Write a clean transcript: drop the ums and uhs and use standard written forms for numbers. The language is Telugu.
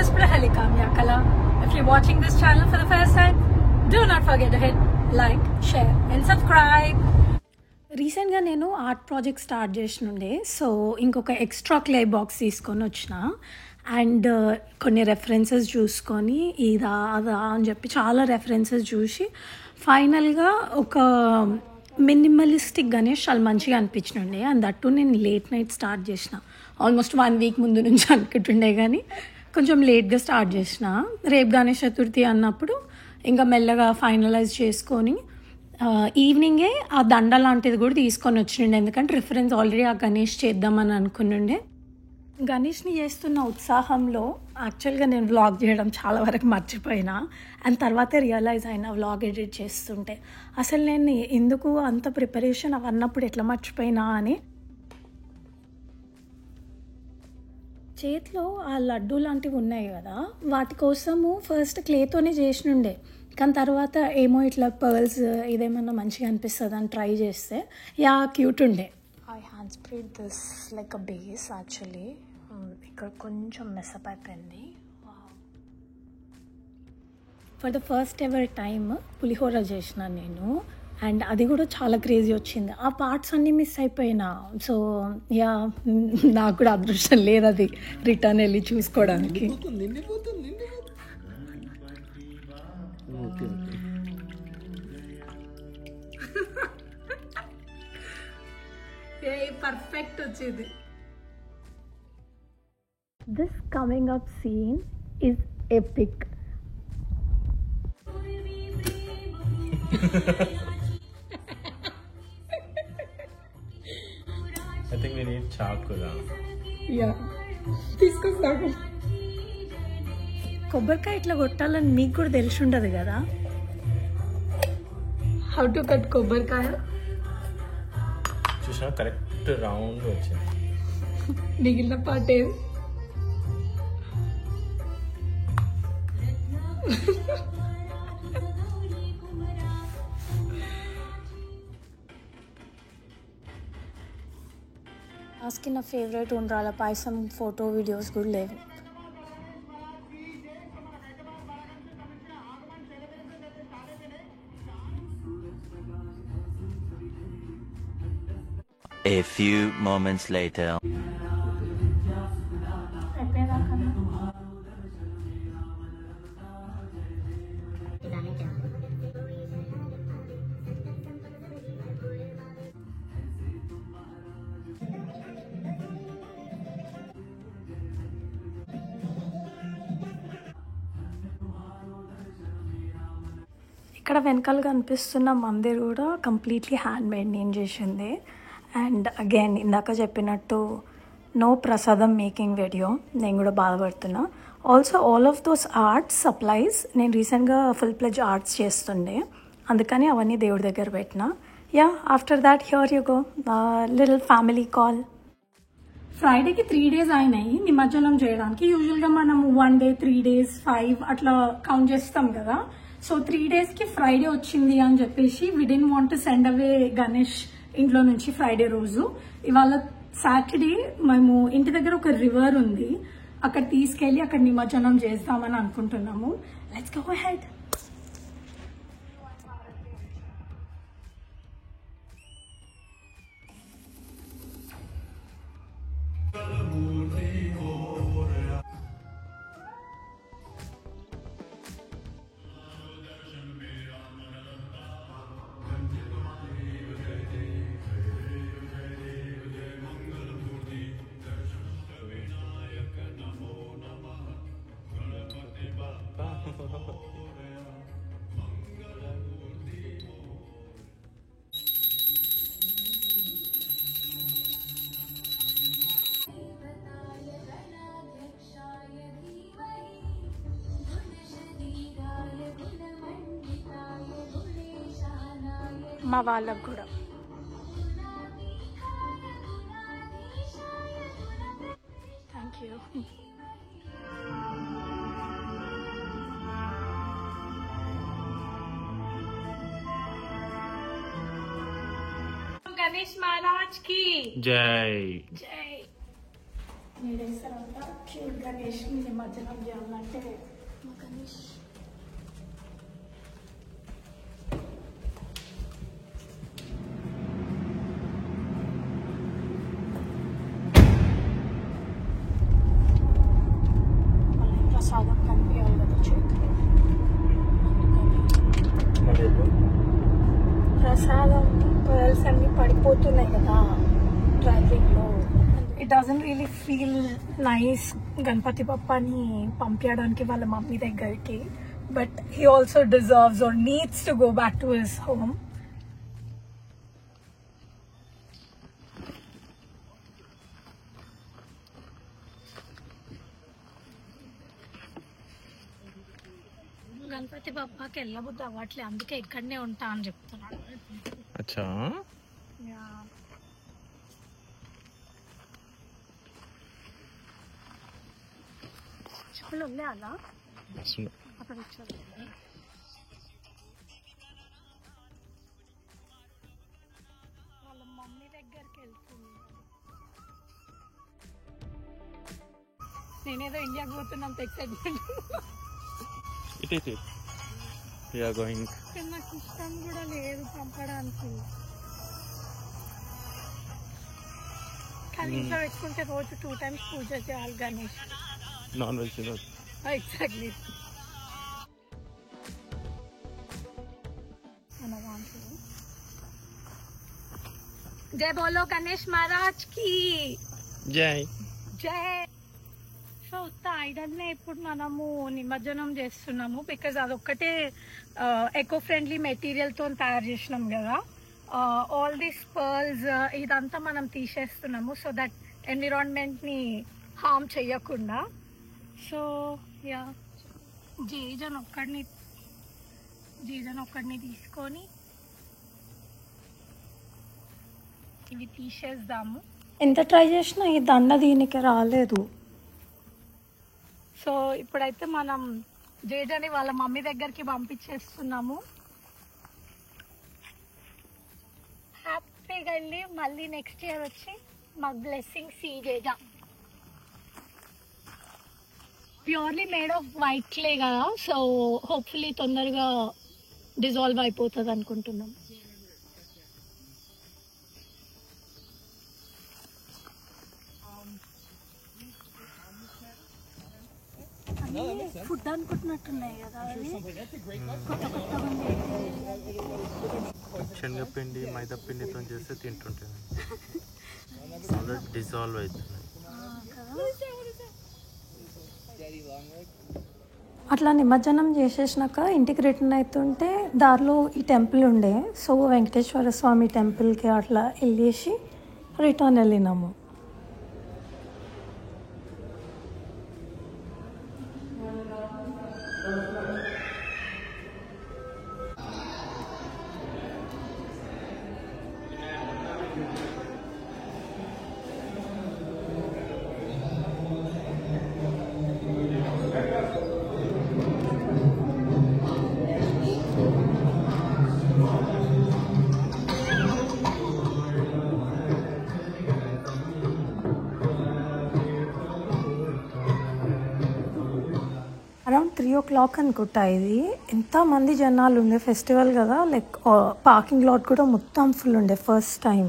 is Prahalika Myakala. If you're watching this channel for the first time, do not forget to hit like, share and subscribe. రీసెంట్గా నేను ఆర్ట్ ప్రాజెక్ట్ స్టార్ట్ చేసినుండే, సో ఇంకొక ఎక్స్ట్రా క్లే బాక్స్ తీసుకొని వచ్చిన అండ్ కొన్ని రెఫరెన్సెస్ చూసుకొని ఇదా అదా అని చెప్పి చాలా రెఫరెన్సెస్ చూసి ఫైనల్గా ఒక మినిమలిస్టిక్ గణేష్ చాలా మంచిగా అనిపించినుండే. అండ్ దట్టు నేను లేట్ నైట్ స్టార్ట్ చేసిన, ఆల్మోస్ట్ 1 వీక్ ముందు నుంచి అనుకుంటుండే కానీ కొంచెం లేట్గా స్టార్ట్ చేసిన. రేపు గణేష్ చతుర్థి అన్నప్పుడు ఇంకా మెల్లగా ఫైనలైజ్ చేసుకొని ఈవినింగే ఆ దండ లాంటిది కూడా తీసుకొని వచ్చిండే, ఎందుకంటే రిఫరెన్స్ ఆల్రెడీ ఆ గణేష్ చేద్దామని అనుకునుండే. గణేష్ని చేస్తున్న ఉత్సాహంలో యాక్చువల్గా నేను వ్లాగ్ చేయడం చాలా వరకు మర్చిపోయినా అండ్ తర్వాత రియలైజ్ అయినా వ్లాగ్ ఎడిట్ చేస్తుంటే అసలు నేను ఎందుకు అంత ప్రిపరేషన్ అవన్నప్పుడు ఎట్లా మర్చిపోయినా అని. చేతిలో ఆ లడ్డు లాంటివి ఉన్నాయి కదా, వాటి కోసము ఫస్ట్ క్లేతోనే చేసినుండే, కానీ తర్వాత ఏమో ఇట్లా పర్ల్స్ ఇదేమన్నా మంచిగా అనిపిస్తుంది అని ట్రై చేస్తే యా క్యూట్ ఉండే. I hand spread this like a base actually. ఇక్కడ కొంచెం మెస్అప్ అయిపోయింది. For the first ever time పులిహోర చేసిన నేను, అండ్ అది కూడా చాలా క్రేజీ వచ్చింది. ఆ పార్ట్స్ అన్నీ మిస్ అయిపోయినా, సో యా నాకు కూడా అదృష్టం లేదు అది రిటర్న్ వెళ్ళి చూసుకోవడానికి. పర్ఫెక్ట్ వచ్చింది. This coming up scene is epic. I think we need chakula. Yeah. తీసుకొస్తాను. కొబ్బరికాయ ఇట్లా కొట్టాలని మీకు కూడా తెలిసి ఉండదు కదా, హౌ టు కట్ కొబ్బరికాయ. చూసినా కరెక్ట్ రౌండ్ వచ్చింది. మిగిలిన పార్ట్ ఏది? ఆస్కి నా ఫేవరెట్ ఉండ్రాల పాయసం ఫోటో వీడియోస్ కూడా లేవు. A few moments later. ఇక్కడ వెనకాల కనిపిస్తున్న మందిర్ కూడా కంప్లీట్లీ హ్యాండ్ మేడ్, నేను చేసింది. అండ్ అగైన్ ఇందాక చెప్పినట్టు నో ప్రసాదం మేకింగ్ వీడియో, నేను కూడా బాధపడుతున్నా. Also all of those arts supplies నేను రీసెంట్గా ఫుల్ ప్లెజ్ ఆర్ట్స్ చేస్తుండే, అందుకని అవన్నీ దేవుడి దగ్గర పెట్టిన. Yeah after that here you go little family call. ఫ్రైడేకి 3 days అయినాయి నిమజ్జనం చేయడానికి. యూజువల్గా మనం 1 day 3 days 5 అట్లా కౌంట్ చేస్తాం కదా. సో 3 daysకి ఫ్రైడే వచ్చింది అని చెప్పేసి వి డిడ్ంట్ వాంట్ టు సెండ్ అవే గణేష్ ఇంట్లో నుంచి ఫ్రైడే రోజు. ఇవాళ సాటర్డే మేము ఇంటి దగ్గర ఒక రివర్ ఉంది, అక్కడ తీసుకెళ్ళి అక్కడ నిమజ్జనం చేద్దామని అనుకుంటున్నాము. Let's go ahead. మా వాళ్ళకు కూడా థ్యాంక్ యూ. गणेश महाराज की जय जय. मेरे सर గణేష్ని నిమజ్జనం చేయాలంటే గణేష్ ప్రసాదం కనిపించాలి కదా చేతిలో, ప్రసాదం పర్ల్స్ అన్ని పడిపోతున్నాయి కదా డ్రైవింగ్లో. It doesn't really feel nice Ganapati బప్పని పంపించడానికి వాళ్ళ మమ్మీ దగ్గరికి, but he also deserves or needs to go back to his home. Ganapati బప్పకి వెళ్ళబుద్ధి అవ్వట్లే, అందుకే ఇక్కడనే ఉంటా అని చెప్తున్నాడు. అచ్చా చెప్పులు ఉండే అలా అక్కడ వచ్చారు. వాళ్ళ మమ్మీ దగ్గరికి వెళ్తుంది. నేనేదో ఇండియాకి పోతున్నంత ఎక్సైట్మెంట్. నాకు ఇష్టం కూడా లేదు పంపడానికి, కానీ ఇంట్లో పెట్టుకుంటే రోజు 2 times పూజ చేయాలి గణేష్. Non veg exactly. జై బోలో గణేష్ మహారాజ్ కి జై. జై. సో ఐడల్నే ఇప్పుడు మనము నిమజ్జనం చేస్తున్నాము, బికాజ్ అదొక్కటే ఎకో ఫ్రెండ్లీ మెటీరియల్తో తయారు చేసినాం కదా. ఆల్ దీస్ పర్ల్స్ ఇదంతా మనం తీసేస్తున్నాము సో దట్ ఎన్విరాన్మెంట్ని హార్మ్ చేయకుండా. సో యా జీజన్ ఒక్కడిని తీసుకొని ఇవి తీసేద్దాము. ఎంత ట్రై చేసినా ఈ దండ దీనికి రాలేదు. సో ఇప్పుడైతే మనం జేజని వాళ్ళ మమ్మీ దగ్గరికి పంపించేస్తున్నాము. హ్యాపీగా వెళ్ళి మళ్ళీ నెక్స్ట్ ఇయర్ వచ్చి మాకు బ్లెస్సింగ్స్ ఈ జేజా. Purely made of white clay కదా, సో హోప్ఫుల్లీ తొందరగా డిజాల్వ్ అయిపోతుంది అనుకుంటున్నాం. ఫుడ్ అనుకుంటున్నట్టున్నాయి కదా అవి, కొత్త కొత్తగా శనగపిండి మైదా పిండితో చేస్తే తింటుంటాను, డిజాల్వ్ అవుతుంది. అట్లా నిమజ్జనం చేసేసినాక ఇంటికి రిటర్న్ అవుతుంటే దారిలో ఈ టెంపుల్ ఉండే, సో వెంకటేశ్వర స్వామి టెంపుల్కి అట్లా వెళ్ళేసి రిటర్న్ వెళ్ళినాము. అరౌండ్ 3 o'clock అనుకుంటా. ఇది ఎంతమంది జనాలు ఉండే, ఫెస్టివల్ కదా, లైక్ పార్కింగ్ లాట్ కూడా మొత్తం ఫుల్ ఉండే ఫస్ట్ టైం.